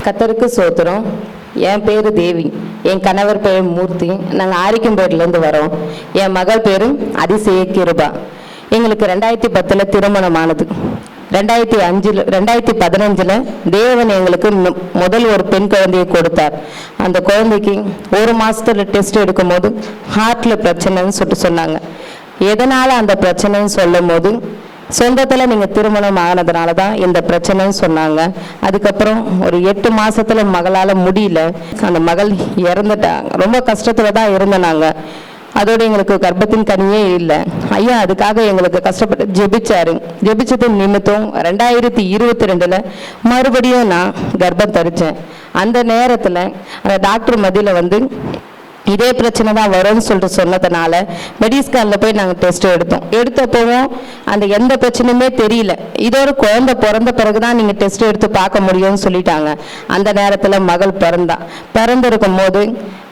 கர்த்தருக்கு சோத்திரம். என் பேர் தேவி, என் கணவர் பேர் மூர்த்தி. நாங்கள் ஆரிக்கம்பேட்டிலேருந்து வரோம். என் மகள் பேர் அதிசய கிருபா. எங்களுக்கு 2010 திருமணமானது. 2015 தேவன் எங்களுக்கு முதல் ஒரு பெண் குழந்தையை கொடுத்தார். அந்த குழந்தைக்கு 1 மாதத்துல டெஸ்ட் எடுக்கும் போது ஹார்ட்டில் பிரச்சனைன்னு சொல்லிட்டு சொன்னாங்க. எதனால் அந்த பிரச்சனைன்னு சொல்லும் போது சொந்தத்தில் நீங்கள் திருமணம் ஆனதுனால தான் இந்த பிரச்சனைன்னு சொன்னாங்க. அதுக்கப்புறம் ஒரு 8 மாதத்தில் மகளால் முடியல. அந்த மகள் இறந்துட்டாங்க. ரொம்ப கஷ்டத்தில் தான் இருந்தனாங்க. அதோடு எங்களுக்கு கர்ப்பத்தின் கனியே இல்லை. ஐயா அதுக்காக எங்களுக்கு கஷ்டப்பட்டு ஜெபிச்சாரு. ஜெபிச்சது நிமித்தம் 2022 மறுபடியும் நான் கர்ப்பம் தரித்தேன். அந்த நேரத்தில் அந்த டாக்டர் மதியில் இதே பிரச்சனை தான் வரும்னு சொல்லிட்டு சொன்னதுனால மெடிஸ்கானில் போய் நாங்கள் டெஸ்ட் எடுத்தப்போவும் அந்த எந்த பிரச்சனையுமே தெரியல. இதோட குழந்தை பிறந்த பிறகு தான் நீங்கள் டெஸ்ட் எடுத்து பார்க்க முடியும்னு சொல்லிட்டாங்க. அந்த நேரத்தில் மகள் பிறந்திருக்கும் போது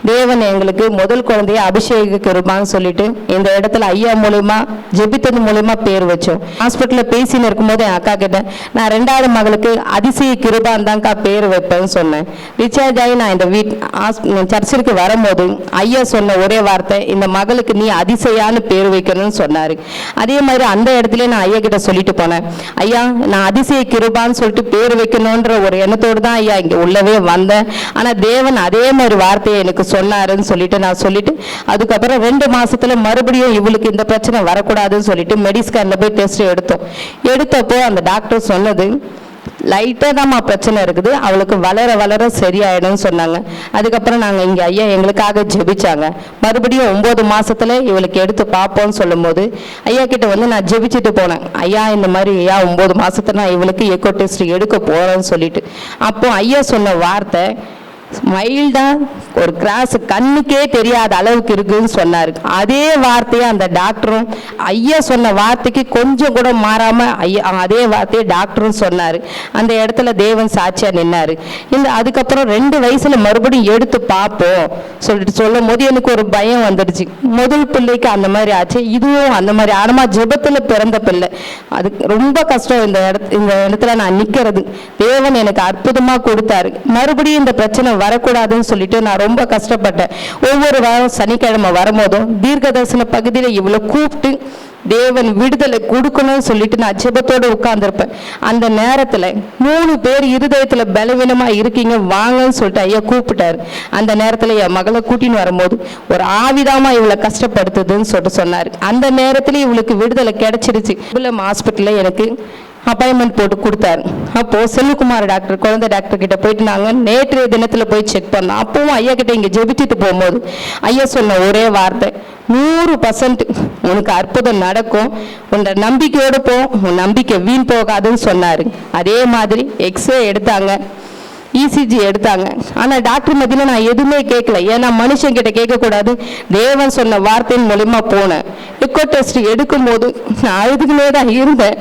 தேவன் எங்களுக்கு முதல் குழந்தைய அபிஷேக கிருபான்னு சொல்லிட்டு இந்த இடத்துல ஐயா மூலயமா ஜெபித்தது மூலயமா பேர் வச்சோம். ஹாஸ்பிட்டலில் பேசின்னு இருக்கும்போது என் அக்கா கிட்ட நான் 2வது மகளுக்கு அதிசய கிருபான் தான்க்கா பேர் வைப்பேன்னு சொன்னேன். ரிச்சார்ஜ் ஆகி நான் இந்த சர்ச்சிற்கு வரும்போது ஐயா சொன்ன ஒரே வார்த்தை, இந்த மகளுக்கு நீ அதிசயான்னு பேர் வைக்கணும்னு சொன்னார். அதே மாதிரி அந்த இடத்துல நான் ஐயா கிட்ட சொல்லிட்டு போனேன், ஐயா நான் அதிசய கிருபான்னு சொல்லிட்டு பேர் வைக்கணுன்ற ஒரு எண்ணத்தோடு தான் ஐயா இங்கே உள்ளவே வந்தேன். ஆனால் தேவன் அதே மாதிரி வார்த்தையை எனக்கு சொன்னாருன்னு சொல்லிட்டு நான் சொல்லிட்டு அதுக்கப்புறம் 2 மாசத்துல மறுபடியும் இவளுக்கு இந்த பிரச்சனை வரக்கூடாதுன்னு சொல்லிட்டு மெடிஸ்கான்ல போய் டெஸ்ட் எடுத்தப்போ அந்த டாக்டர் சொன்னது லைட்டாக தான் பிரச்சனை இருக்குது, அவளுக்கு வளர வளர சரியாயிடும்னு சொன்னாங்க. அதுக்கப்புறம் நாங்கள் இங்கே ஐயா எங்களுக்காக ஜெபிச்சாங்க. மறுபடியும் 9 மாசத்துல இவளுக்கு எடுத்து பார்ப்போம்னு சொல்லும் போது ஐயா கிட்ட நான் ஜெபிச்சுட்டு போனேன். ஐயா இந்த மாதிரி ஐயா 9 மாசத்துல நான் இவளுக்கு எக்கோ டெஸ்ட் எடுக்க போறேன்னு சொல்லிட்டு அப்போ ஐயா சொன்ன வார்த்தை மைல்டா ஒரு கிராஸ் கண்ணுக்கே தெரியாத அளவுக்கு இருக்குன்னு சொன்னாரு. அதே வார்த்தையை அந்த டாக்டரும் ஐயா சொன்ன வார்த்தைக்கு கொஞ்சம் கூட மாறாம ஐயா அதே வார்த்தையை டாக்டரும் சொன்னாரு. அந்த இடத்துல தேவன் சாட்சியா நின்னாரு. அதுக்கப்புறம் 2 வயசுல மறுபடியும் எடுத்து பார்ப்போம் சொல்லிட்டு சொல்லும் போது எனக்கு ஒரு பயம் வந்துடுச்சு. முதல் பிள்ளைக்கு அந்த மாதிரி ஆச்சு, இதுவும் அந்த மாதிரி. ஆனமா ஜெபத்துல பிறந்த பிள்ளை, அது ரொம்ப கஷ்டம். இந்த இடத்துல நான் நிக்கிறது தேவன் எனக்கு அற்புதமா கொடுத்தாரு. மறுபடியும் இந்த பிரச்சனை வரக்கூடாதுன்னு சொல்லிட்டு நான் ரொம்ப கஷ்டப்பட்டேன். ஒவ்வொரு வாரம் சனிக்கிழமை வரும்போதும் தீர்க்கதரிசன பகுதியில் இவ்வளவு கூப்பிட்டு தேவன் விடுதலை கொடுக்கணும்னு சொல்லிட்டு நான் ஜெபத்தோடு உட்கார்ந்துருப்பேன். அந்த நேரத்தில் 3 பேர் இருதயத்துல பலவீனமா இருக்கீங்க வாங்கன்னு சொல்லிட்டு ஐயா கூப்பிட்டாரு. அந்த நேரத்தில் என் மகளை கூட்டின்னு வரும்போது ஒரு ஆவிதாமா இவளை கஷ்டப்படுத்துதுன்னு சொல்லிட்டு சொன்னாரு. அந்த நேரத்துல இவளுக்கு விடுதலை கிடைச்சிருச்சு. ஹாஸ்பிட்டல்ல எனக்கு அப்பாயின்மெண்ட் போட்டு கொடுத்தாரு. அப்போ செல்வகுமார் டாக்டர் குழந்தை டாக்டர் கிட்ட போயிட்டு நாங்கள் நேற்றைய தினத்துல போய் செக் பண்ணோம். அப்பவும் ஐயா கிட்ட இங்க ஜெபிச்சுட்டு போகும்போது ஐயா சொன்ன ஒரே வார்த்தை, 100% உனக்கு அற்புதம் நடக்கும், உன்னோட நம்பிக்கையோடு போ, உன் நம்பிக்கை வீண் போகாதுன்னு சொன்னாரு. அதே மாதிரி எக்ஸ்ரே எடுத்தாங்க, இசிஜி எடுத்தாங்க. ஆனால் டாக்டர் மத்தியில் நான் எதுவுமே கேட்கல. ஏன்னா மனுஷன் கிட்ட கேட்கக்கூடாது. தேவன் சொன்ன வார்த்தையின் மூலமா போனேன். எக்கோ டெஸ்ட் எடுக்கும் போது நான் அழுதுக்குனே தான் இருந்தேன்.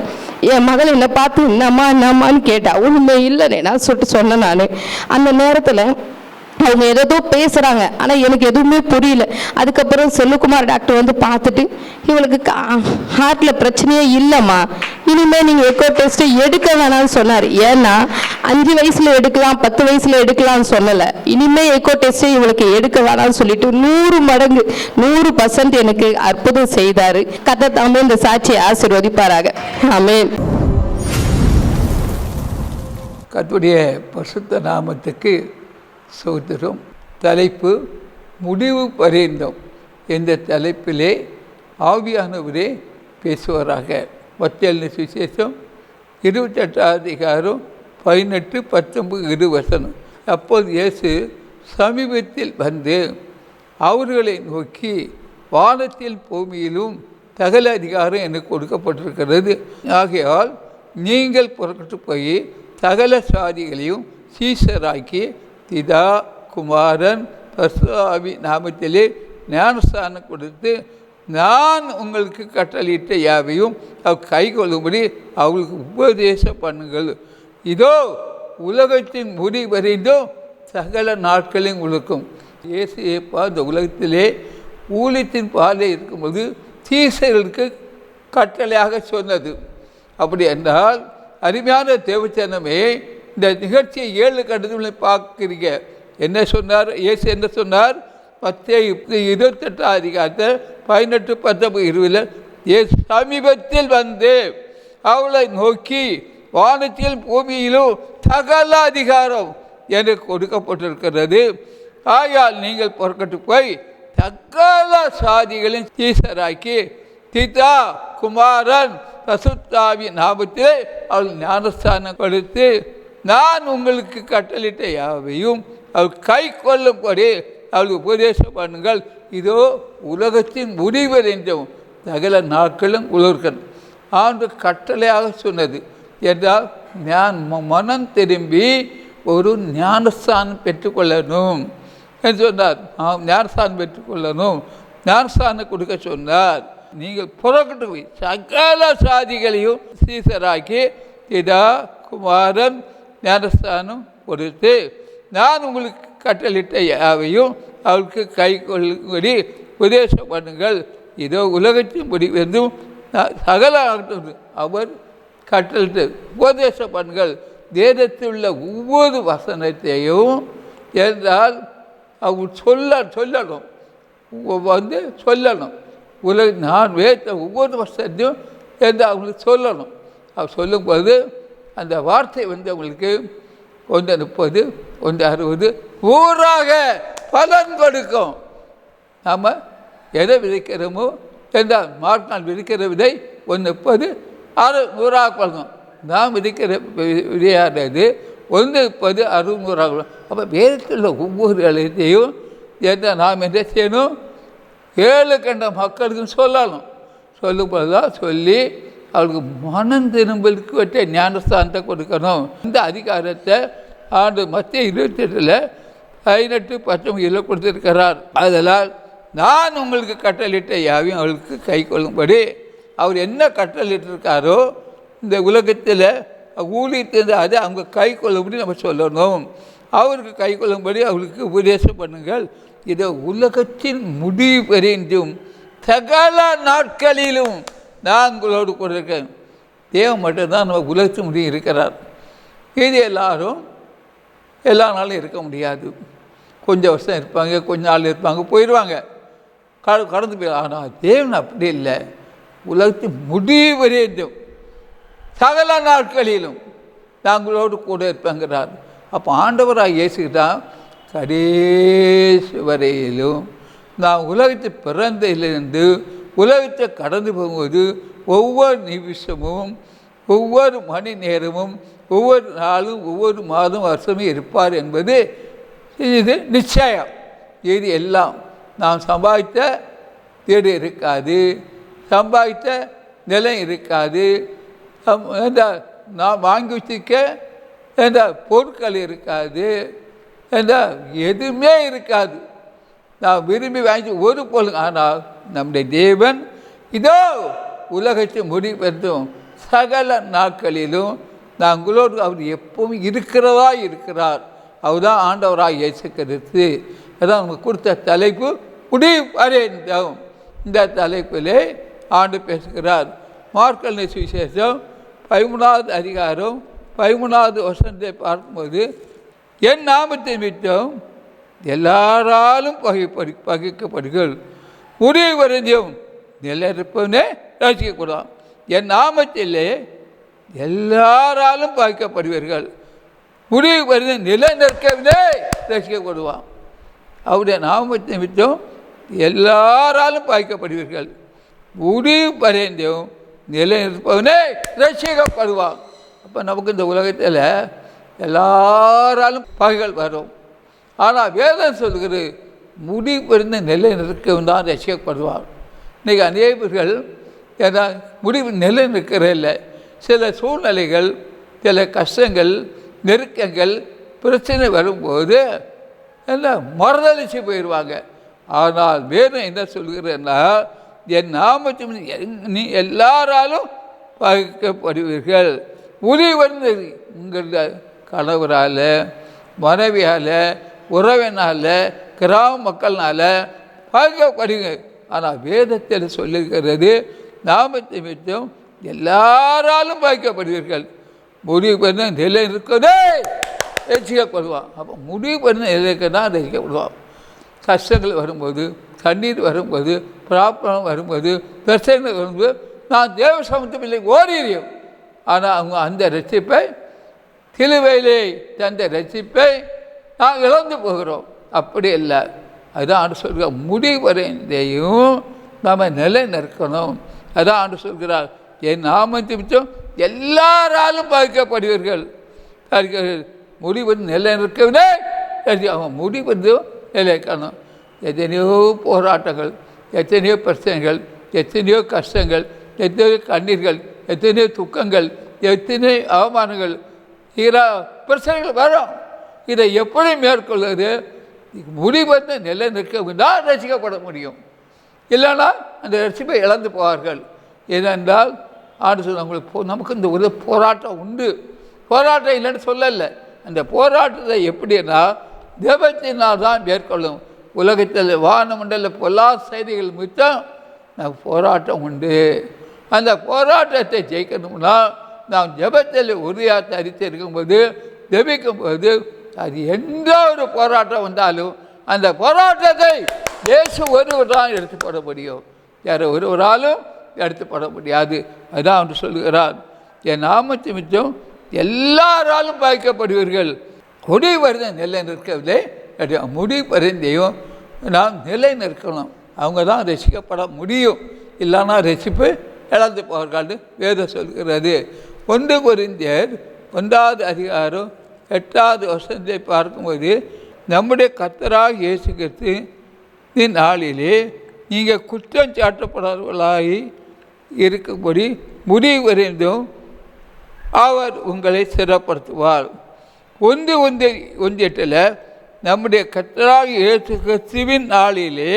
என் மகள் என்னை பார்த்து என்னம்மான்னு கேட்டா. ஒன்றுமே இல்லைனே நான் சொல்லிட்டு சொன்னேன். நான் அந்த நேரத்தில் அவங்க ஏதோ பேசுறாங்க, ஆனா எனக்கு எதுவுமே புரியல. அதுக்கப்புறம் செல்வகுமார் டாக்டர் பார்த்துட்டு இவளுக்கு ஹார்ட்ல பிரச்சனையே இல்லைம்மா, இனிமே நீங்க எக்கோ டெஸ்ட் எடுக்க வேணாம்னு சொன்னாரு. ஏன்னா 5 வயசுல எடுக்கலாம் 10 வயசுல எடுக்கலாம்னு சொல்லல. இனிமே எக்கோ டெஸ்ட் இவளுக்கு எடுக்க வேணாம்னு சொல்லிட்டு 100 மடங்கு 100% எனக்கு அற்புதம் செய்தாரு. கர்த்தர் தாமே இந்த சாட்சியை ஆசீர்வதிப்பாராக. ஆமென். கர்த்தருடைய பரிசுத்த நாமத்துக்கு சோத்திரம். தலைப்பு முடிவு பரியந்தம். இந்த தலைப்பிலே ஆவியானவரே பேசுவாராக. மத்தேயு சுவிசேஷம் 28 அதிகாரம் 18, 19 வசனம். அப்போது இயேசு சமீபத்தில் வந்து அவர்களை நோக்கி, வானத்தில் பூமியிலும் சகல அதிகாரம் எனக்கு கொடுக்கப்பட்டிருக்கிறது. ஆகையால் நீங்கள் புறப்பட்டு போய் சகல சாதிகளையும் சீஷராக்கி பிதா குமாரன் பரிசுத்த ஆவி நாமத்திலே ஞானஸ்தானம் கொடுத்து நான் உங்களுக்கு கட்டளையிட்ட யாவையும் கைக்கொள்ளும்படி அவங்களுக்கு உபதேசம் பண்ணுங்கள். இதோ உலகத்தின் முடிவறிந்தும் சகல நாட்களையும் உழுக்கும். இயேசுப்பா இந்த உலகத்திலே ஊழியத்தின் பாதை இருக்கும்போது சீசர்களுக்கு கட்டளையாக சொன்னது. அப்படி என்றால் அருமையான தேவச்சனமே, இந்த நிகழ்ச்சியை 7 கட்டத்தில் பார்க்குறீங்க. என்ன சொன்னார் இயேசு? என்ன சொன்னார்? 10:28 அதிகாரத்தை 18, 19, 20 இயேசு சமீபத்தில் வந்து அவளை நோக்கி, வானத்தில் பூமியிலும் சகல அதிகாரம் எனக்கு கொடுக்கப்பட்டிருக்கிறது. ஆயால் நீங்கள் புறப்பட்டு போய் சகல சாதிகளின் சீசராக்கி பிதா, குமாரன், பரிசுத்தாவியின் நாமத்திலே அவள் ஞானஸ்தானம் கொடுத்து, நான் உங்களுக்கு கட்டளிட்ட யாவையும் அவள் கை கொள்ளும்படி அவளுக்கு உபதேசம் பண்ணுங்கள். இதோ உலகத்தின் முடிவடைந்தும் சகல நாட்களும் உலர்கள் ஆண்டு கட்டளையாக சொன்னது என்றால், மனம் திரும்பி ஒரு ஞானஸ்தானம் பெற்றுக்கொள்ளணும் என்று சொன்னார். ஞானஸ்தானம் பெற்றுக்கொள்ளணும், ஞானஸ்தானம் கொடுக்க சொன்னார். நீங்கள் புறப்பட்டு போய் சகல சாதிகளையும் சீசராக்கி பிதா, குமாரன், ஞானஸ்தானம் கொடுத்து, நான் உங்களுக்கு கட்டளிட்ட யாவையும் அவளுக்கு கை கொள்ளும்படி உபதேசம் பண்ணுங்கள். இதோ உலகத்தின் முடிவென்றும் சகல அவர் கட்டளிட்டு உபதேசம் பண்ணுங்கள். வேதத்தில் உள்ள ஒவ்வொரு வசனத்தையும் என்றால் அவங்க சொல்லணும், சொல்லணும். நான் வேத ஒவ்வொரு வசனத்தையும் என்று அவங்களுக்கு சொல்லணும். அவர் சொல்லும்போது அந்த வார்த்தை அவங்களுக்கு 1:30, 1:60 ஊராக பலன் கொடுக்கும். நாம் எதை விதைக்கிறோமோ என்றால் மார்நாள் விதைக்கிற விதை 1:30, 100 பழகும். நாம் விதைக்கிற விதையானது 1:30, 100. அப்போ வேதத்தில் ஒவ்வொரு எழுத்தையும் என்றால் நாம் என்ன செய்யணும்? 7 கண்ட மக்களுக்கும் சொல்லணும். சொல்லும்போது தான் சொல்லி அவளுக்கு மனம் திரும்பலுக்கு வச்ச ஞானஸ்தானத்தை கொடுக்கணும். இந்த அதிகாரத்தை ஆண்டு மத்திய 28, 18, 19 கொடுத்திருக்கிறார். அதனால் நான் உங்களுக்கு கட்டளிட்ட யாவையும் அவளுக்கு கை கொள்ளும்படி அவர் என்ன கட்டளிட்டிருக்காரோ இந்த உலகத்தில் ஊழியத்திலிருந்து அதை அவங்க கை கொள்ளும்படி நம்ம சொல்லணும். அவருக்கு கை கொள்ளும்படி அவளுக்கு உபதேசம் பண்ணுங்கள். இதை உலகத்தின் முடிவு பெறிந்தும் சகல நாட்களிலும் நான் உங்களோடு கூட இருக்கேன். தேவன் மட்டும்தான் நம்ம உலகத்தின் முடிவு இருக்கிறார். இது எல்லாரும் எல்லா நாளும் இருக்க முடியாது. கொஞ்சம் வருஷம் இருப்பாங்க, கொஞ்ச நாள் இருப்பாங்க, போயிடுவாங்க, கடந்து போய். ஆனால் தேவன் அப்படி இல்லை. உலகத்தின் முடிவு வரையும் சகல நாட்களிலும் நாங்களோடு கூட இருப்பாங்கிறார். அப்போ ஆண்டவராக இயேசு தான் கடைசி வரையிலும் நான் உலகத்தை பிறந்ததிலிருந்து உலகத்தை கடந்து போகும்போது ஒவ்வொரு நிமிஷமும், ஒவ்வொரு மணி நேரமும், ஒவ்வொரு நாளும், ஒவ்வொரு மாதம், வருஷமும் இருப்பார் என்பது இது நிச்சயம். இது எல்லாம் நாம் சம்பாதித்த வீடு இருக்காது, சம்பாதித்த நிலம் இருக்காது, நான் வாங்கி வச்சுக்க என்ற பொருட்கள் இருக்காது, என்றால் எதுவுமே இருக்காது. நான் விரும்பி வாங்கி ஒரு பொருள். ஆனால் நம்முடைய தேவன் இதோ உலகத்தை முடிவெடுத்தும் சகல நாட்களிலும் நாங்களோடு அவர் எப்பவும் இருக்கிறார். அவர் தான் ஆண்டவராக இயேசு கிறிஸ்து. அதான் நமக்கு கொடுத்த தலைப்பு முடிவு வரைந்தோம். இந்த தலைப்பிலே ஆண்டு பேசுகிறார். மார்க் சுவிசேஷம் 13வது அதிகாரம் 13வது வசனத்தை பார்க்கும்போது, என் நாமத்தை நிமித்தம் எல்லாராலும் பகைக்கப்படுகள், முடிவு வரைந்தும் நிலையிருப்பவனே ரசிக்கக்கூடாது. என் நாமத்திலே எல்லாராலும் பகைக்கப்படுவீர்கள், முடிவு வரைந்து நிலை நிற்கவே ரசிக்கப்படுவான். அவருடைய நாமத்தை நிமித்தம் எல்லாராலும் பகைக்கப்படுவீர்கள், முடிவு வரைந்தும் நிலை நிற்பவனே ரசிக்கப்படுவான். அப்போ நமக்கு இந்த உலகத்தில் எல்லாராலும் பகைகள் வரும். ஆனால் வேதம் சொல்கிறது முடிவு வரைந்த நிலை நிற்கவும் தான் ரசிக்கப்படுவார். இன்றைக்கி அநேகர்கள் ஏன்னா முடிவு நிலை நிற்கிறதில்லை. சில சூழ்நிலைகள், சில கஷ்டங்கள், நெருக்கங்கள், பிரச்சனை வரும்போது எல்லாம் மறுதளிச்சு போயிடுவாங்க. ஆனால் வேதம் என்ன சொல்கிறேன்னா, என் நாமத்தின் நீ எல்லாராலும் பகைக்கப்படுவீர்கள், முடிவு வந்து உங்கள் கணவரால், மனைவியால், உறவினால், கிராம மக்கள்னால பகைக்கப்படுவீங்க. ஆனால் வேதத்தில் சொல்லுகிறது நாமத்தை மித்தம் எல்லாராலும் பகைக்கப்படுவீர்கள், முடிவு பண்ண நிலை இருக்கதே ரசிக்கப்படுவான். அப்போ முடிவு பண்ண நிலைக்கு தான் ரசிக்கப்படுவான். கஷ்டங்கள் வரும்போது, கண்ணீர் வரும்போது, பிராப்தம் வரும்போது, பிரச்சனை வரும்போது நான் தேவ சமூகத்தில் ஓடிறியும். ஆனால் அவங்க அந்த ரட்சிப்பை சிலுவையிலே தந்த ரட்சிப்பை நான் இழந்து போகிறோம். அப்படி இல்லை. அதான் ஆண்டு சொல்கிறார், முடிவடைந்தையும் நாம் நிலை நிற்கணும். அதான் ஆண்டு சொல்கிறார், என் நாமத்திலும் எல்லாராலும் பாதிக்கப்படுவீர்கள். முடிவு நிலை நிற்கவே அவன் முடிவு நிலைக்கணும். எத்தனையோ போராட்டங்கள், எத்தனையோ பிரச்சனைகள், எத்தனையோ கஷ்டங்கள், எத்தனையோ கண்ணீர்கள், எத்தனையோ துக்கங்கள், எத்தனை அவமானங்கள், பிரச்சனைகள் வரும். இதை எப்படி மேற்கொள்வது? முடிவெடுத்து நிலை நிற்கதான் ரசிக்கப்பட முடியும். இல்லைன்னா அந்த ரசிப்பை இழந்து போவார்கள். ஏனென்றால் ஆண்டு சொல்ல அவங்களுக்கு நமக்கு இந்த ஒரு போராட்டம் உண்டு. போராட்டம் இல்லைன்னு சொல்லலை. அந்த போராட்டத்தை எப்படின்னா தேவத்தினால் தான் மேற்கொள்ளும். உலகத்தில் வானமண்டல பொல்லா செய்திகள் மித்தம் நமக்கு போராட்டம் உண்டு. அந்த போராட்டத்தை ஜெயிக்கணும்னா நாம் ஜெபத்தில் உறுதியாக தரித்து இருக்கும்போது, ஜெபிக்கும்போது, அது எந்த ஒரு போராட்டம் வந்தாலும் அந்த போராட்டத்தை இயேசு ஒருவர் தான் எடுத்து போட முடியும். யார் ஒருவராலும் எடுத்து போட முடியாது. அதான் அவர் சொல்லுகிறார், என் நாமத்தை மிச்சம் எல்லாராலும் பாதிக்கப்படுவீர்கள். முடிவு வருது நிலை நிற்கவில்லை. முடிவு பரிந்தையும் நாம் நிலை நிற்கணும். அவங்க தான் ரசிக்கப்பட முடியும். இல்லைன்னா ரசிப்பு இழந்து போவார்கள் வேதம் சொல்கிறது. 1 கொரிந்தியர் 1வது அதிகாரம் 8வது வசனத்தை பார்க்கும்போது, நம்முடைய கர்த்தராக இயேசு கிறிஸ்து நாளிலே நீங்கள் குற்றம் சாட்டப்படாதவர்களாகி இருக்கும்படி முடிவு வரைந்தும் அவர் உங்களை சிறப்படுத்துவார். 1:8 நம்முடைய கர்த்தராக இயேசு கிறிஸ்துவின் நாளிலே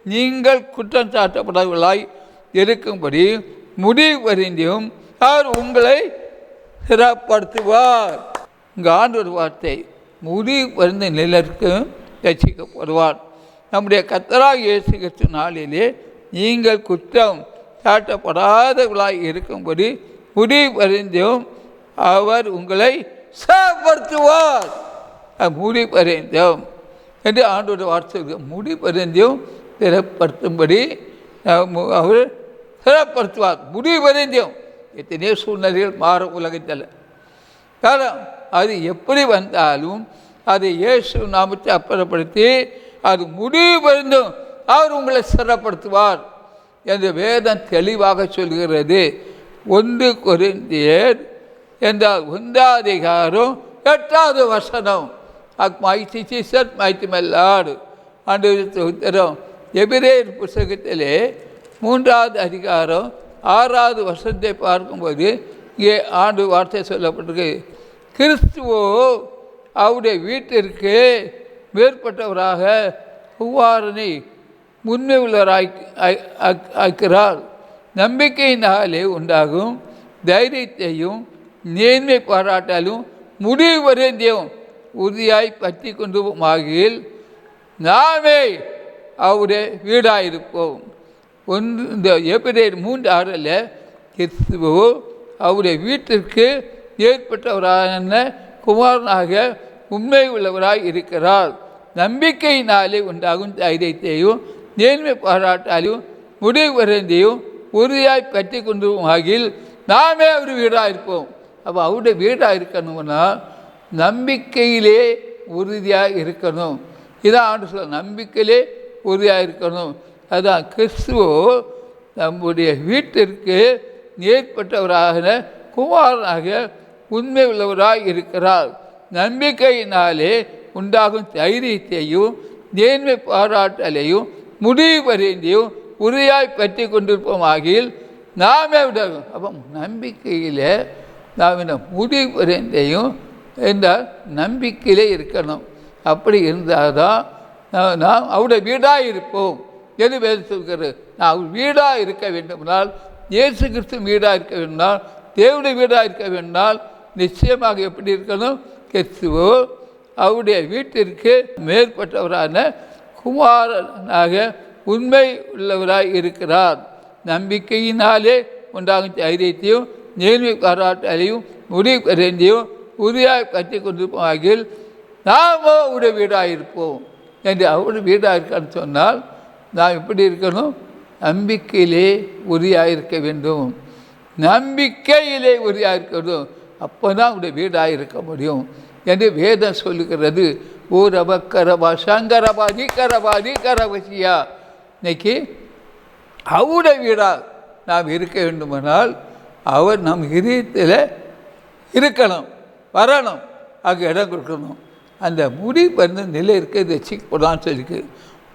நீங்கள் குற்றம் சாட்டப்படாதவர்களாய் இருக்கும்படி முடிவு வரைந்தும் அவர் உங்களை சிறப்படுத்துவார். இங்கே ஆண்டவர் வார்த்தை, முடிவு வரைந்த நிலருக்கு ரட்சிக்கப்படுவார். நம்முடைய கர்த்தராகிய இயேசு கிறிஸ்து நாளிலே நீங்கள் குற்றம் சாட்டப்படாதவர்களாய் இருக்கும்படி முடிவு வரைந்தும் அவர் உங்களை சிறப்படுத்துவார். முடிவு வரைந்தும் என்று ஆண்டோட வார்த்தை, முடிவு வரைந்தும் சிறப்படுத்தும்படி அவர் சிறப்படுத்துவார். முடிவு வரைந்தும் எத்தனையோ சூழ்நிலைகள் மாறும் உலகத்தில். காரணம் அது எப்படி வந்தாலும் அதை இயேசு நாமத்தை அப்புறப்படுத்தி அது முடிவு வரைந்தும் அவர் உங்களை சிறப்படுத்துவார் என்று வேதம் தெளிவாக சொல்கிறது. 1 கொரிந்தியர் என்றால் 1வது அதிகாரம் 8வது வசனம். mighty Jesus, mighty my Lord. ஆண்டவருக்கு உத்தரம். எபிரேயர் புத்தகத்திலே 3வது அதிகாரம் 6வது வசனத்தை பார்க்கும்போது இங்கே ஆண்டு வார்த்தை சொல்லப்பட்டிருக்கு. கிறிஸ்துவோ அவருடைய வீட்டிற்கு மேற்பட்டவராக குமாரனை முன்மை உள்ளவராக்கிறார். நம்பிக்கையினாலே உண்டாகும் தைரியத்தையும் நேர்மை பாராட்டாலும் முடிவு வரைந்தையும் உறுதியாய் பற்றி கொண்டு ஆகியில் நாமே அவருடைய வீடாயிருப்போம். இந்த எபிரேயர் 3:6 கிறிஸ்துவோ அவருடைய வீட்டிற்கு ஏற்பட்டவரான குமாரனாக உண்மை உள்ளவராய் இருக்கிறார். நம்பிக்கையினாலே உண்டாகும் தைரியத்தையும் நேர்மை பாராட்டாலையும் முடிவு வரைந்தையும் உறுதியாய் பற்றி கொண்டு ஆகியில் நாமே அவர் வீடாக இருப்போம். அப்போ அவருடைய வீடாக இருக்கணும்னா நம்பிக்கையிலே உறுதியாக இருக்கணும். இதான் ஆண்டு சொல்ல, நம்பிக்கையிலே உறுதியாக இருக்கணும். அதுதான் கிறிஸ்துவோ நம்முடைய வீட்டிற்கு ஏற்பட்டவராக குமாரனாக உண்மை உள்ளவராய் இருக்கிறார். நம்பிக்கையினாலே உண்டாகும் தைரியத்தையும் நேர்மை பாராட்டலையும் முடிவு வரைந்தையும் உறுதியாய் பற்றி கொண்டிருப்போம் ஆகியில் நாமே விடணும். அப்போ நம்பிக்கையில் நாம் இந்த முடிவு வரைந்தையும் என்றால் நம்பிக்கையிலே இருக்கணும். அப்படி இருந்தால் தான் நாம் அவருடைய வீடாக இருப்போம். எது வேறு சொல்கிறது? நான் வீடாக இருக்க வேண்டுமென்றால், இயேசு கிறிஸ்து வீடாக இருக்க வேண்டும்னால், தேவனுடைய வீடாக இருக்க வேண்டும்னால் நிச்சயமாக எப்படி இருக்கணும்? கிறிஸ்துவோ அவருடைய வீட்டிற்கு மேற்பட்டவரான குமாரனாக உண்மை உள்ளவராய் இருக்கிறார். நம்பிக்கையினாலே உண்டாகும் தைரியத்தையும் நேர்மை பாராட்டலையும் முடிவு அறிந்தியும் உறுதியாக கட்டி கொண்டிருப்போம் ஆகில் நாமோ அவருடைய வீடாக இருப்போம் என்று. அவருடைய வீடாக இருக்கான்னு சொன்னால் நாம் எப்படி இருக்கணும்? நம்பிக்கையிலே உறுதியாக இருக்க வேண்டும். நம்பிக்கையிலே உறுதியாக இருக்கணும். அப்போ தான் அவருடைய வீடாக இருக்க முடியும் என்று வேதம் சொல்லுகிறது. ஊரபக்கரபா சங்கரபா நீக்கரபா நீக்கரபசியா. இன்னைக்கு அவருடைய வீடாக நாம் இருக்க வேண்டுமானால் அவர் நம் இதயத்தில் இருக்கணும், வரணும், அங்கே இடம் கொடுக்கணும். அந்த முடிவு பரிந்தும் நிலை இருக்கிறது ரசிக்கப்படான்னு சொல்லியிருக்கு.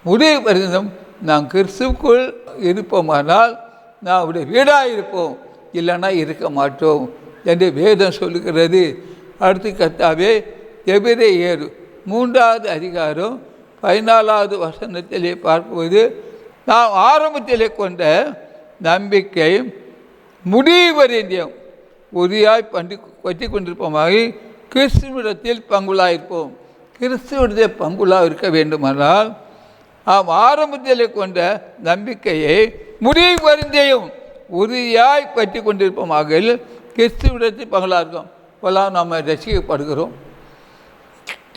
முடிவு பரிந்தும் நாம் கிறிஸ்துவுக்குள் இருப்போமானால் நாம் அவருடைய வீடாக இருப்போம், இல்லைன்னா இருக்க மாட்டோம் என்று வேதம் சொல்லுகிறது. அடுத்து கர்த்தாவே எபிரேயர் 3வது அதிகாரம் 14வது வசனத்திலே பார்க்கும்போது, நாம் ஆரம்பத்திலே கொண்ட நம்பிக்கை முடிவறிந்தியம் உறுதியாய் பற்றி கொண்டிருப்போமாக கிறிஸ்துவிடத்தில் பங்குள்ளாயிருப்போம். கிறிஸ்துவிடத்தில் பங்குள்ளாக இருக்க வேண்டுமானால் நாம் ஆரம்பத்திலே கொண்ட நம்பிக்கையை முடிவறிந்தியம் உறுதியாய் பற்றி கொண்டிருப்போமாக கிறிஸ்துவிடத்தில் பங்குள்ளாக இருக்கும். இப்போலாம் நம்ம ரசிக்கப்படுகிறோம்,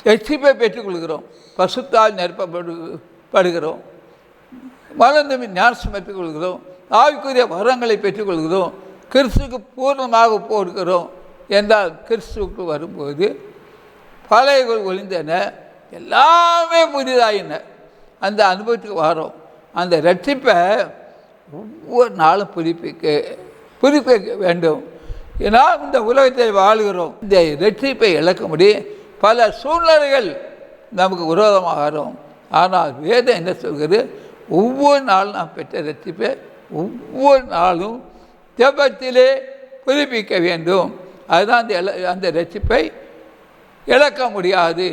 ரட்சிப்பை பெற்றுக்கொள்கிறோம், பசுத்தால் நிரப்பப்படுகிறோம், மலர்ந்து ஞானம் பெற்றுக்கொள்கிறோம், ஆவிக்குரிய வரங்களை பெற்றுக்கொள்கிறோம், கிறிஸ்துவுக்கு பூர்ணமாக போடுகிறோம் என்றால் கிறிஸ்துவுக்கு வரும்போது பழையகள் ஒளிந்தன, எல்லாமே புதிதாயின. அந்த அனுபவத்துக்கு வரோம். அந்த ரட்சிப்பை ஒவ்வொரு நாளும் புதுப்பிக்க வேண்டும். ஏன்னா இந்த உலகத்தை வாழ்கிறோம். இந்த ரட்சிப்பை இழக்க முடியும் பல சூழ்நிலைகள் நமக்கு விரோதமாக வரும். ஆனால் வேதம் என்ன சொல்கிறது? ஒவ்வொரு நாளும் நாம் பெற்ற ரட்சிப்பை ஒவ்வொரு நாளும் ஜெபத்திலே புதுப்பிக்க வேண்டும். அதுதான் அந்த ரட்சிப்பை இழக்க முடியாது.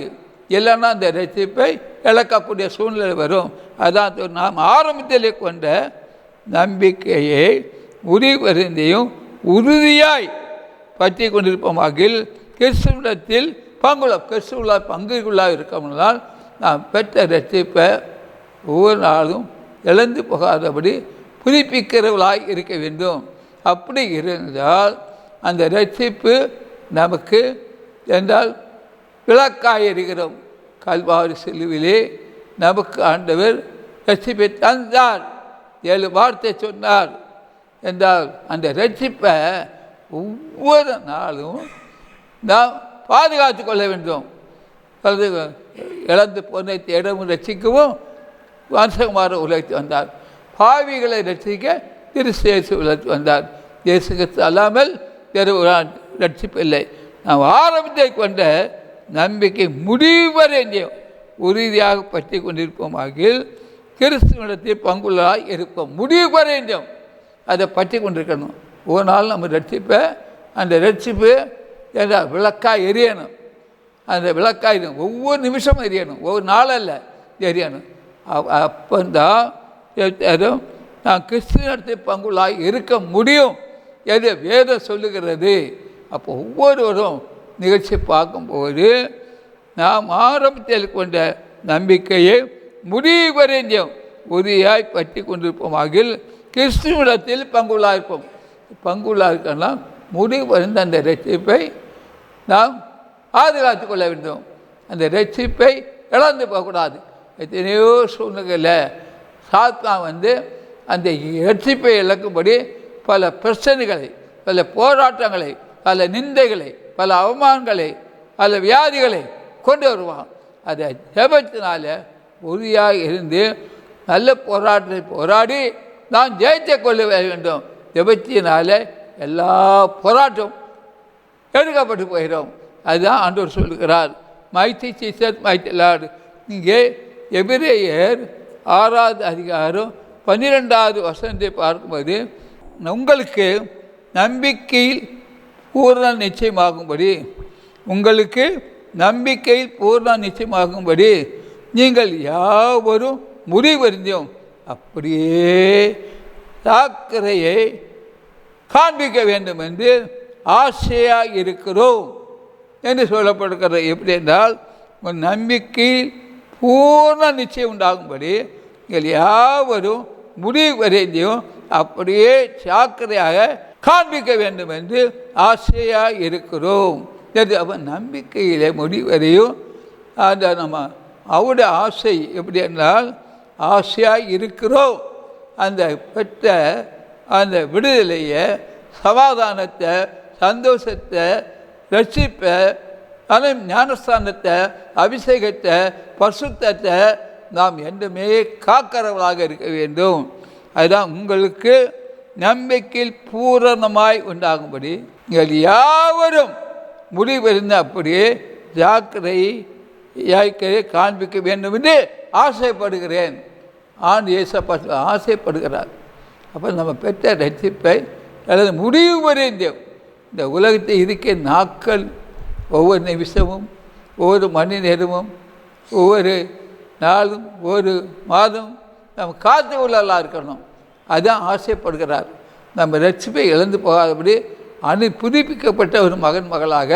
இல்லைன்னா அந்த ரட்சிப்பை இழக்கக்கூடிய சூழ்நிலை வரும். அதான் நாம் ஆரம்பத்திலே கொண்ட நம்பிக்கையை உறுதிவருந்தையும் உறுதியாய் பற்றி கொண்டிருப்போமாகில் கிறிஸ்துவிடத்தில் கிறிஸ்துவ பங்குக்குள்ளாக இருக்கமுன்னால் நாம் பெற்ற ரட்சிப்பை ஒவ்வொரு நாளும் இழந்து போகாதபடி புதுப்பிக்கிறவர்களாய் இருக்க வேண்டும். அப்படி இருந்தால் அந்த ரட்சிப்பு நமக்கு என்றால் விளக்காய் இருக்கிறோம். கல்வாரி சிலுவிலே நமக்கு ஆண்டவர் ரட்சிப்பை தந்தார், 7 வார்த்தை சொன்னார் என்றால் அந்த ரட்சிப்பை ஒவ்வொரு நாளும் நாம் பாதுகாத்து கொள்ள வேண்டும். இழந்து போன இடமும் ரட்சிக்கவும் வம்சகுமார உலகத்து வந்தார். பாவிகளை ரட்சிக்க திருசேசு உலகத்து வந்தார். இயேசு கிறிஸ்து அல்லாமல் வேறு ரட்சிப்பு இல்லை. நாம் ஆரம்பத்தை கொண்ட நம்பிக்கை முடிவரை உறுதியாக பற்றி கொண்டிருப்போமாகில் கிறிஸ்துவனிடத்தில் பங்குள்ளாய் இருப்போம். முடிவரையும் அதை பற்றி கொண்டிருக்கணும். ஒரு நாள் நம்ம ரட்சிப்பை அந்த ரட்சிப்பு என்றால் விளக்காய் எரியணும். அந்த விளக்காய் ஒவ்வொரு நிமிஷமும் எரியணும், ஒவ்வொரு நாளல்ல எரியணும். அப்போந்தான் நான் கிறிஸ்துவனிடத்தில் பங்குள்ளாய் இருக்க முடியும் என்று வேதம் சொல்லுகிறது. அப்போ ஒவ்வொருவரும் நிகழ்ச்சி பார்க்கும்போது நாம் ஆரம்பத்தில் கொண்ட நம்பிக்கையை முடிவரையும் உறுதியாய் பற்றி கொண்டிருப்போமாகில் கிறிஸ்துவிடத்தில் பங்குள்ளாக இருப்போம். பங்குள்ளாக இருக்கன்னா முடிவறிந்த அந்த ரட்சிப்பை நாம் பாதுகாத்து கொள்ள வேண்டும். அந்த ரட்சிப்பை இழந்து போகக்கூடாது. எத்தனையோ சூழ்நிலையில் சாத்தான் அந்த ரட்சிப்பை இழக்கும்படி பல பிரச்சனைகளை, பல போராட்டங்களை, பல நிந்தைகளை, பல அவமானங்களை, பல வியாதிகளை கொண்டு வருவான். அதை ஜெபத்தினால உறுதியாக இருந்து நல்ல போராட்டத்தை போராடி நான் ஜெயித்து கொள்ள வேண்டும். ஜெபத்தினால எல்லா போராட்டம் எடுக்கப்பட்டு போகிறோம். அதுதான் ஆண்டவர் சொல்லுகிறார், மைட்டி சீசர் மைட்டி லார்டு. இங்கே எபிரேயர் 6வது அதிகாரம் 12வது வசனத்தை பார்க்கும்போது, உங்களுக்கு நம்பிக்கையில் பூர்ண நிச்சயமாகும்படி, உங்களுக்கு நம்பிக்கையில் பூர்ண நிச்சயமாகும்படி நீங்கள் யாவரும் முடிவறிந்தோம் அப்படியே ஜாக்கிரதையை காண்பிக்க வேண்டும் என்று ஆசையாக இருக்கிறோம் என்று சொல்லப்படுகிறது. எப்படி என்றால், உங்கள் நம்பிக்கையில் பூர்ண நிச்சயம் உண்டாகும்படி நீங்கள் யாவரும் முடிவறிந்தும் அப்படியே ஜாக்கிரதையாக காண்பிக்க வேண்டும் என்று ஆசையாக இருக்கிறோம் என்று அவன் நம்பிக்கையிலே முடிவரையும் அந்த நம்ம அவருடைய ஆசை எப்படி என்றால் ஆசையாக இருக்கிறோம். அந்த பெற்ற அந்த விடுதலையை, சமாதானத்தை, சந்தோஷத்தை, ரட்சிப்பை, அந்த ஞானஸ்தானத்தை, அபிஷேகத்தை, பரிசுத்தத்தை நாம் என்றுமே காக்கிறவர்களாக இருக்க வேண்டும். அதுதான் உங்களுக்கு நம்பிக்கையில் பூரணமாய் உண்டாகும்படி நீங்கள் யாவரும் முடிவிருந்த அப்படியே ஜாக்கிரதை காண்பிக்க வேண்டும் என்று ஆசைப்படுகிறேன். ஆண்டு இயேசப்பா ஆசைப்படுகிறார். அப்போ நம்ம பெற்ற ரட்சிப்பை அல்லது முடிவு வரைந்த இந்த உலகத்தை இருக்க நாட்கள், ஒவ்வொரு நிமிஷமும், ஒவ்வொரு மணி நேரமும், ஒவ்வொரு நாளும், ஒரு மாதம் நம்ம காத்து உள்ளலாம் இருக்கணும். அதுதான் ஆசைப்படுகிறார். நம்ம ரட்சிப்பை இழந்து போகாதபடி புதுப்பிக்கப்பட்ட ஒரு மகளாக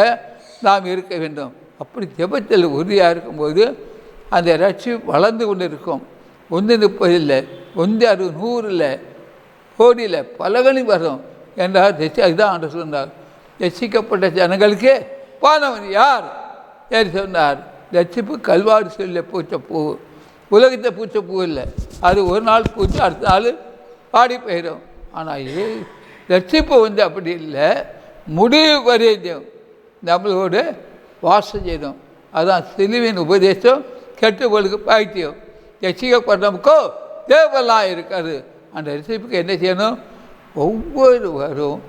நாம் இருக்க வேண்டும். அப்படி ஜெபத்தில் உறுதியாக இருக்கும்போது அந்த ரட்சிப்பு வளர்ந்து கொண்டு இருக்கும். 130 இல்லை, 160, 100 இல்லை, கோடியில் பலகணி வரும் என்றால் அதுதான் ஆண்டு சொன்னார். ரட்சிக்கப்பட்ட ஜனங்களுக்கு பானவன் யார் என்று சொன்னார். ரட்சிப்பு கல்வாரி சொல்ல பூச்ச பூ, உலகத்தை பூச்ச பூ இல்லை. அது ஒரு நாள் பூச்சி அடுத்த நாள் பாடி போயிடும். ஆனால் ரட்சிப்பு அப்படி இல்லை, முடிவு வரையும் நம்மளோடு வாசம் செய்யணும். அதுதான் சிலுவின் உபதேசம், கெட்டுபோலுக்கு பாய்த்தியம். ரட்சிக்கப்படுறமுக்கோ தேவெல்லாம் இருக்காது. அந்த ரட்சிப்புக்கு என்ன செய்யணும்? ஒவ்வொருவரும்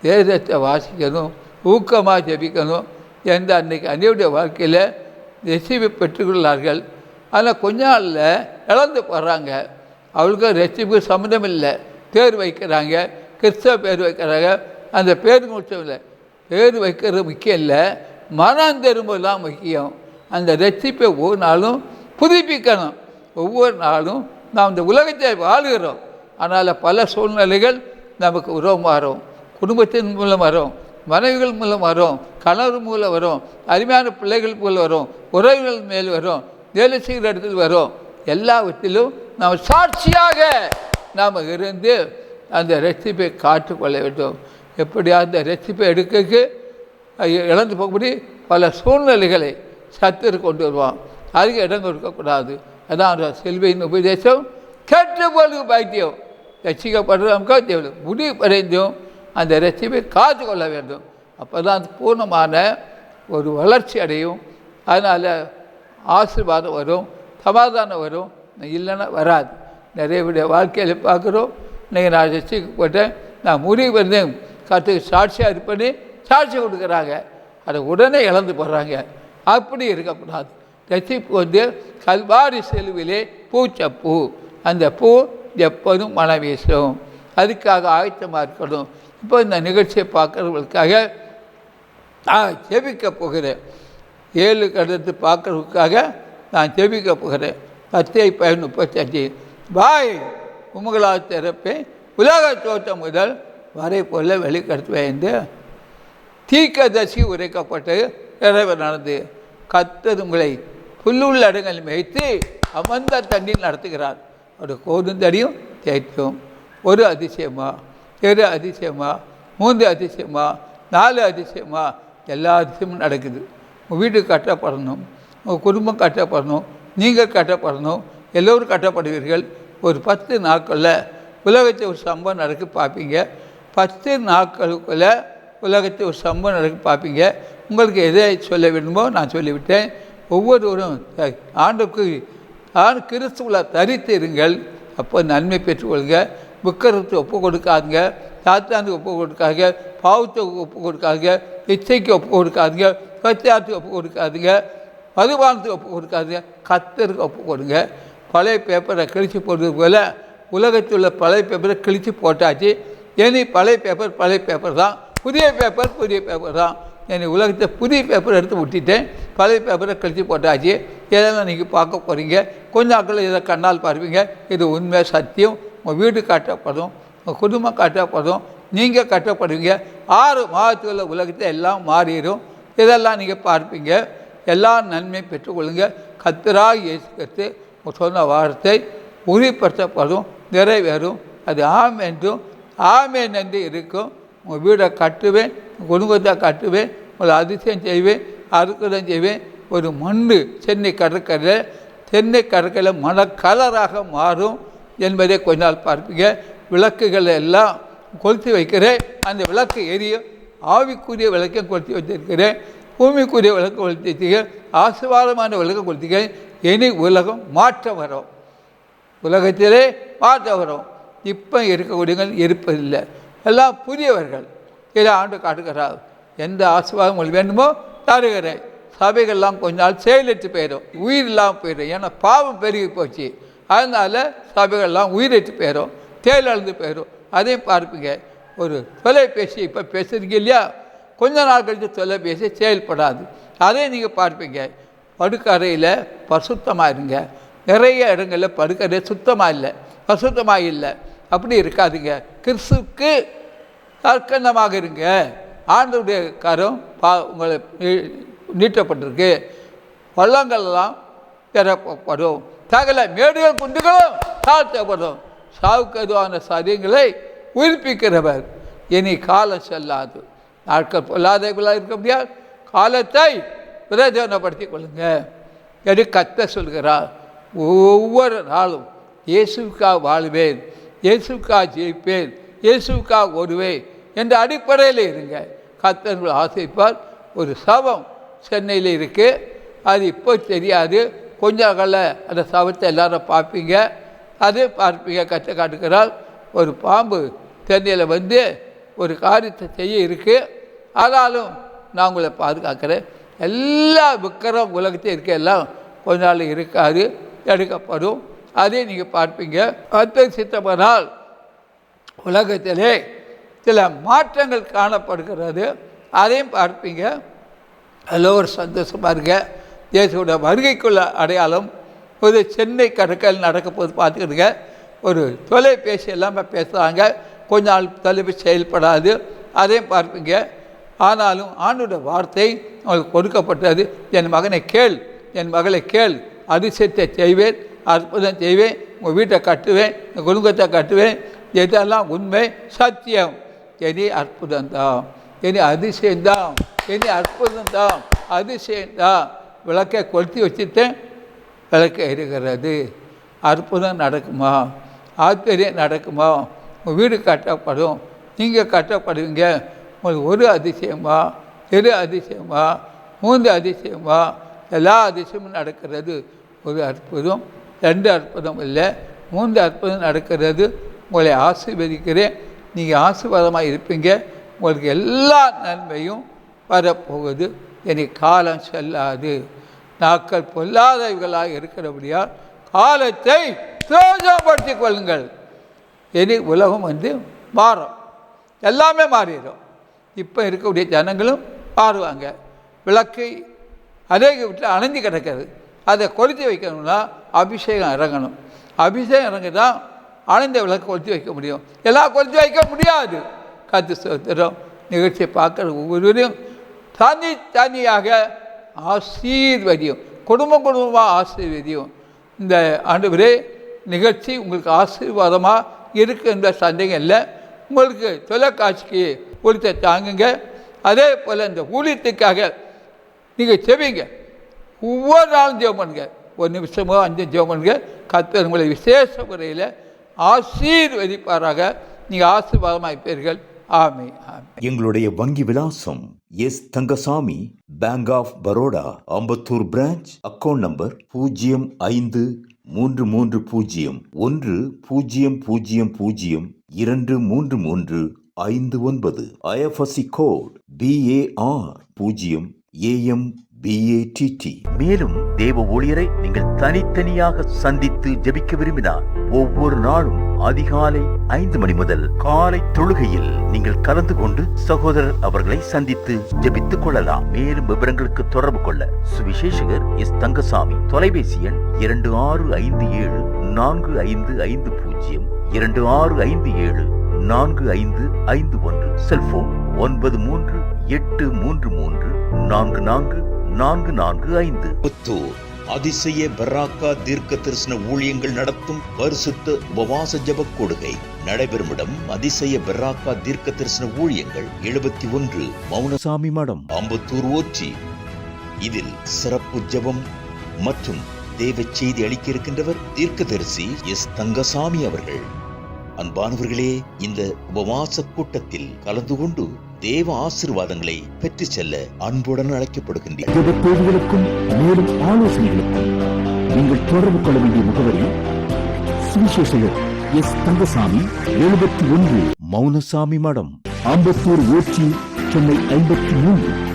வேதத்தை வாசிக்கணும், ஊக்கமாக ஜெபிக்கணும் என்ற அன்றைக்கி அன்றையுடைய வாழ்க்கையில் ரட்சிப்பை பெற்றுக்கொள்ளார்கள். ஆனால் கொஞ்ச நாளில் இழந்து போடுறாங்க. அவளுக்கு ரட்சிப்பு சம்மந்தம் இல்லை. பேர் வைக்கிறாங்க, கிறிஸ்தவ பேர் வைக்கிறாங்க. அந்த பேருக்கு முக்கியம் இல்லை. பேர் வைக்கிறது முக்கியம் இல்லை, மனம் திரும்பலாம் முக்கியம். அந்த ரட்சிப்பை ஒவ்வொரு நாளும் புதுப்பிக்கணும். ஒவ்வொரு நாளும் நாம் இந்த உலகத்தை வாழுகிறோம். அதனால் பல சூழ்நிலைகள் நமக்கு உறவு வரும். குடும்பத்தின் மூலம் வரும், மனைவிகள் மூலம் வரும், கணவர் மூலம் வரும், அருமையான பிள்ளைகள் மூலம் வரும், உறவுகள் மேல் வரும், வேலை செய்கிற இடத்தில் வரும். எல்லாவற்றிலும் நாம் சாட்சியாக நாம் இருந்து அந்த ரட்சிப்பை காற்றுக்கொள்ள வேண்டும். எப்படியா அந்த ரட்சிப்பை எடுக்க இழந்து போகும்படி பல சூழ்நிலைகளை சத்துரு கொண்டு வருவான். அதுக்கு இடம் கொடுக்கக்கூடாது. அதான் செல்வியின் உபதேசம், கெட்டுபோலுக்கு பாக்கியம். ரட்சிக்கப்படுறவங்க தேவை முடிவு வரைந்தும் அந்த ரட்சிப்பை காத்து கொள்ள வேண்டும். அப்போ தான் பூர்ணமான ஒரு வளர்ச்சி அடையும். அதனால் ஆசீர்வாதம் வரும், சமாதானம் வரும். இல்லைன்னா வராது. நிறைய விட வாழ்க்கையில் பார்க்குறோம். இன்றைக்கி நான் ரட்சிக்கப்பட்டேன், நான் முடிவு வந்தேன், கற்றுக்கு சாட்சியாக இருப்பேன்னு சாட்சி கொடுக்குறாங்க. அதை உடனே இழந்து போடுறாங்க. அப்படி இருக்கக்கூடாது. ரட்சிப்பு கல்வாரி செலுவிலே பூச்சப்பூ. அந்த பூ எப்போதும் மனம் வீசும். அதுக்காக ஆயத்தமாக இருக்கணும். இப்போ இந்த நிகழ்ச்சியை பார்க்குறவங்களுக்காக நான் ஜெபிக்க போகிறேன். 7 கடத்து பார்க்குறதுக்காக நான் ஜெபிக்க போகிறேன். 10:35 பாய் உங்களால் திறப்பேன், உலக தோற்றம் முதல் வரை போல வெளிக்கடத்துவேன் என்று தீர்க்கதரிசி உரைக்கப்பட்டு நிறைவேறினது. கர்த்தர் உங்களை புல்லுள்ள இடங்களில் மேய்த்து அமர்ந்த தண்ணீர் நடத்துகிறார். ஒரு கோதுந்தடியும் தேய்க்கும். 1 அதிசயமா, 2 அதிசயமா, 3 அதிசயமா, 4 அதிசயமா, எல்லா அதிசயமும் நடக்குது. உங்கள் வீடு கட்டப்படணும், உங்கள் குடும்பம் கட்டப்படணும், நீங்கள் கட்டப்படணும், எல்லோரும் கட்டப்படுவீர்கள். ஒரு 10 நாட்களில் உலகத்தை ஒரு சம்பவம் நடக்க பார்ப்பீங்க. 10 நாட்களுக்குள்ளே உலகத்தை ஒரு சம்பவம் நடக்க பார்ப்பீங்க. உங்களுக்கு எதை சொல்ல வேண்டுமோ நான் சொல்லிவிட்டேன். ஒவ்வொருவரும் ஆண்டுக்கு கிறிஸ்துவுல தரித்திருங்கள். அப்போ நன்மை பெற்றுக்கொள்க. விக்கிரகத்தை ஒப்பு கொடுக்காதுங்க, சாத்தானுக்கு ஒப்பு கொடுக்காதுங்க, பாவத்துக்கு ஒப்பு கொடுக்காதுங்க, இச்சைக்கு ஒப்பு கொடுக்காதுங்க, கத்தியாத்துக்கு ஒப்பு கொடுக்காதுங்க, மதுபானத்துக்கு ஒப்பு கொடுக்காதுங்க, கர்த்தருக்கு ஒப்பு கொடுங்க. பழைய பேப்பரை கிழித்து போடுறது போல் உலகத்தில் உள்ள பழைய பேப்பரை கிழித்து போட்டாச்சு. இனி பழைய பேப்பர் தான், புதிய பேப்பர் தான். என்னை உலகத்தை புதிய பேப்பர் எடுத்து விட்டுட்டேன், பழைய பேப்பரை கழித்து போட்டாச்சு. இதெல்லாம் நீங்கள் பார்க்க போகிறீங்க. கொஞ்ச நாட்களில் இதை கண்ணால் பார்ப்பீங்க. இது உண்மை, சத்தியம். உங்கள் வீடு கட்டப்படும், உங்கள் குடும்பம் கட்டப்படும், நீங்கள் கட்டப்படுவீங்க. 6 மாதத்துக்குள்ள உலகத்தை எல்லாம் மாறிடும். இதெல்லாம் நீங்கள் பார்ப்பீங்க. எல்லா நன்மையும் பெற்றுக்கொள்ளுங்க. கர்த்தராகிய இயேசு கிறிஸ்து சொன்ன வார்த்தை உறுதிப்படுத்தப்படும், நிறைவேறும். அது ஆமென்றும் ஆமென் என்று இருக்கும். உங்கள் வீடை கட்டுவேன், குடும்பத்தை கட்டுவேன், உங்களை அதிசயம் செய்வேன், அற்புதம் செய்வேன். ஒரு மண் சென்னை கடற்கரையில் மணக்கலராக மாறும் என்பதை கொஞ்ச நாள் பார்ப்பீங்க. விளக்குகளை எல்லாம் கொளுத்தி வைக்கிறேன், அந்த விளக்கு எரியும். ஆவிக்குரிய விளக்கையும் கொளுத்தி வச்சிருக்கிறேன், பூமிக்குரிய விளக்கு கொளுத்தி வச்சுக்கிறேன், ஆசீர்வாதமான விளக்கை கொளுத்திக்கிறேன். இனி உலகம் மாற்றம் வரும், உலகத்திலே மாற்றம் வரும். இப்போ இருக்கக்கூடியவர்கள் இருப்பதில்லை, எல்லாம் புதியவர்கள். இதை ஆண்டு காட்டுகிறார். எந்த ஆசீர்வாதம் உங்களுக்கு வேண்டுமோ தருகிறேன். சபைகள்லாம் கொஞ்ச நாள் செயலற்று போயிடும், உயிர் இல்லாமல் போயிடும். ஏன்னா பாவம் பெருகி போச்சு. அதனால் சபைகள்லாம் உயிரற்று போயிடும், தேலழுந்து போயிடும். அதையும் பார்ப்பீங்க. ஒரு தொலைபேசி இப்போ பேசுறீங்க இல்லையா, கொஞ்ச நாள் கழித்து தொலைபேசி செயல்படாது. அதையும் நீங்கள் பார்ப்பீங்க. படுக்கறையில் பரிசுத்தமாக இருங்க. நிறைய இடங்களில் படுக்கறை சுத்தமாக இல்லை, பரிசுத்தமாக இல்லை. அப்படி இருக்காதுங்க. கிறிஸ்துவுக்கு தற்கண்டமாக இருங்க. ஆண்டவருடைய கரம் உங்களை நீட்டப்பட்டிருக்கு. பள்ளங்கள்லாம் திறப்படும், சகல மேடுகள் குண்டுகளும் தாழ்த்தப்படும். சாவுக்கு எதுவான சரியங்களை உயிர்ப்பிக்கிறவர். இனி காலம் செல்லாது, நாட்கள் பொல்லாதவர்களாக இருக்க முடியாது. காலத்தை பிரயோஜனப்படுத்திக் கொள்ளுங்க என்று கர்த்தர் சொல்கிறார். ஒவ்வொரு நாளும் இயேசுவுக்காக வாழ்வேன், இயேசுவுக்காக ஜெயிப்பேன், இயேசுவுக்காக வருவேன் என்ற அடிப்படையில் இருங்க. கர்த்தர் ஆசைப்பார். ஒரு சவம் சென்னையில் இருக்குது, அது இப்போ தெரியாது. கொஞ்ச நாளில் அந்த சவத்தை எல்லாரும் பார்ப்பீங்க. அது பார்ப்பீங்க. கற்று காட்டுக்கிறார். ஒரு பாம்பு சென்னையில் வந்து ஒரு காரியத்தை செய்ய இருக்குது. ஆனாலும் நான் உங்களை பாதுகாக்கிறேன். எல்லா விக்கிரம் உலகத்தையும் இருக்க எல்லாம் கொஞ்ச நாள் இருக்காது, எடுக்கப்படும். அதே நீங்கள் பார்ப்பீங்க. கர்த்தர் சித்தமானால் உலகத்திலே சில மாற்றங்கள் காணப்படுகிறது. அதையும் பார்ப்பீங்க. அதில் ஒரு சந்தோஷமாக இருக்க. இயேசுவோட வருகைக்குள்ள அடையாளம் ஒரு சென்னை கடற்கரையில் நடக்க போது பார்த்துக்கிடுங்க. ஒரு தொலைபேசி எல்லாமே பேசுகிறாங்க, கொஞ்ச நாள் தொலைபேசி செயல்படாது. அதையும் பார்ப்பீங்க. ஆனாலும் ஆண்டோட வார்த்தை அவங்களுக்கு கொடுக்கப்பட்டது. என் மகனை கேள், என் மகளை கேள், அதிசயத்தை செய்வேன், அற்புதம் செய்வேன், உங்கள் வீட்டை கட்டுவேன், உங்கள் குடும்பத்தை கட்டுவேன். இதெல்லாம் உண்மை, சத்தியம். இனி அற்புதம்தான், இனி அதிசயம்தான், இனி அற்புதம்தான், அதிசயம்தான். விளக்கை கொளுத்தி வச்சுட்டேன், விளக்கு எரிகிறது. அற்புதம் நடக்குமா, ஆச்சரியம் நடக்குமா? உங்கள் வீடு கட்டப்படும், நீங்கள் கட்டப்படுவீங்க. உங்களுக்கு ஒரு அதிசயமா, 2 அதிசயமா, 3 அதிசயமா, எல்லா அதிசயமும் நடக்கிறது. ஒரு அற்புதம், 2 அற்புதம் இல்லை, 3 அற்புதம் நடக்கிறது. உங்களை ஆசீர்வதிக்கிறேன். நீங்கள் ஆசீர்வாதமாக இருப்பீங்க. உங்களுக்கு எல்லா நன்மையும் வரப்போகுது. இனி காலம் செல்லாது. நாட்கள் பொல்லாதவர்களாக இருக்கிறபடியால் காலத்தை பிரயோஜனப்படுத்திக் கொள்ளுங்கள். இனி உலகம் வந்து மாறும், எல்லாமே மாறிடும். இப்போ இருக்கக்கூடிய ஜனங்களும் மாறுவாங்க. விளக்கை அதே வீட்டில் அணைஞ்சு கிடக்கிறது, அதை கொளுத்தி வைக்கணும்னா அபிஷேகம் இறங்கணும். அபிஷேகம் இறங்கினா அணைந்த விளக்கு கொளுத்தி வைக்க முடியும், எல்லாம் கொளுத்தி வைக்க முடியாது. கர்த்தர் ஸ்தோத்திரம். நிகழ்ச்சியை பார்க்குற ஒவ்வொருவரையும் தனியாக ஆசீர்வதியும், குடும்பமாக ஆசீர்வதியும். இந்த ஆண்டவரே நிகழ்ச்சி உங்களுக்கு ஆசீர்வாதமாக இருக்குன்ற சந்தேகம் இல்லை. உங்களுக்கு தொலைக்காட்சிக்கு ஒருத்த தாங்குங்க. அதே போல் இந்த ஊழியத்துக்காக நீங்கள் செவிங்க. ஒவ்வொரு நாளும் ஜெபம் பண்ணுங்க. 1 நிமிஷமோ 5 ஜெபம் பண்ணுங்க. கர்த்தர் உங்களை விசேஷ முறையில் ஆசீர்வதிப்பாராக. நீங்கள் ஆசீர்வாதமாக இருப்பீர்கள். ஆமே ஆமே. எங்களுடைய வங்கி விலாசம் S Thangasamy, bank of Baroda, Ambattur branch. Account number 05330100023359. IFSC code BAR 0AMBATT. மேலும் தேவ ஊழியரை நீங்கள் தனித்தனியாக சந்தித்து ஜெபிக்க விரும்பினார் ஒவ்வொரு நாளும் அதிகாலை 5 மணி முதல் காலை தொழுகையில் நீங்கள் கலந்து கொண்டு சகோதரர் அவர்களை சந்தித்து ஜெபித்துக் கொள்ளலாம். மேலும் விவரங்களுக்கு தொடர்பு கொள்ள சுவிசேஷகர் எஸ் தங்கசாமி. தொலைபேசி எண் 26574550, 26574551. செல்போன் 9383344445. புத்தூர் அதிசய பராக்கா தீர்க்க தரிசன ஊழியங்கள் நடத்தும் பரிசுத்த உபவாச ஜெப கொடுகை நடைபெறும் இடம் அதிசய பராக்கா தீர்க்க தரிசன ஊழியங்கள் 71 மௌனசாமி மடம், அம்பத்தூர் ஓச்சி. இதில் சிறப்பு ஜெபம் மற்றும் தேவ செய்தி அளிக்க இருக்கின்றவர் தீர்க்கதரிசி எஸ். தங்கசாமி அவர்கள். அன்பானவர்களே, இந்த உபவாச கூட்டத்தில் கலந்து கொண்டு தேவ ஆசீர்வாதங்களை பெற்று செல்ல அன்புடன் அழைக்கப்படுகின்றனர். தேதிகளுக்கும் மேலும் ஆலோசனைகளுக்கும் நீங்கள் தொடர்பு கொள்ள வேண்டிய முகவரி சுவிசேஷகர் எஸ். தங்கசாமி, 71 மௌனசாமி மடம், அம்பத்தூர் ஓச்சி, சென்னை 53.